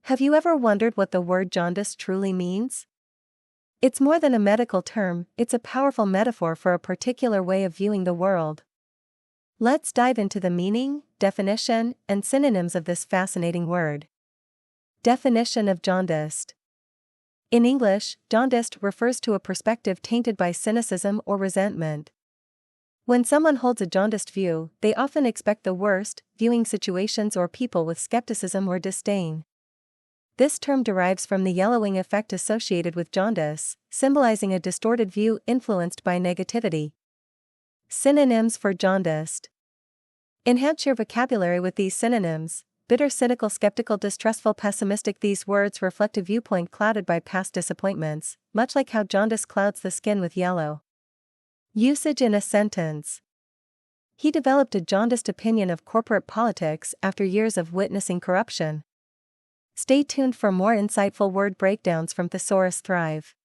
Have you ever wondered what the word jaundiced truly means? It's more than a medical term, it's a powerful metaphor for a particular way of viewing the world. Let's dive into the meaning, definition, and synonyms of this fascinating word. Definition of jaundiced. In English, jaundiced refers to a perspective tainted by cynicism or resentment. When someone holds a jaundiced view, they often expect the worst, viewing situations or people with skepticism or disdain. This term derives from the yellowing effect associated with jaundice, symbolizing a distorted view influenced by negativity. Synonyms for jaundiced. Enhance your vocabulary with these synonyms: bitter, cynical, skeptical, distrustful, pessimistic. These words reflect a viewpoint clouded by past disappointments, much like how jaundice clouds the skin with yellow. Usage in a sentence. He developed a jaundiced opinion of corporate politics after years of witnessing corruption. Stay tuned for more insightful word breakdowns from Thesaurus Thrive.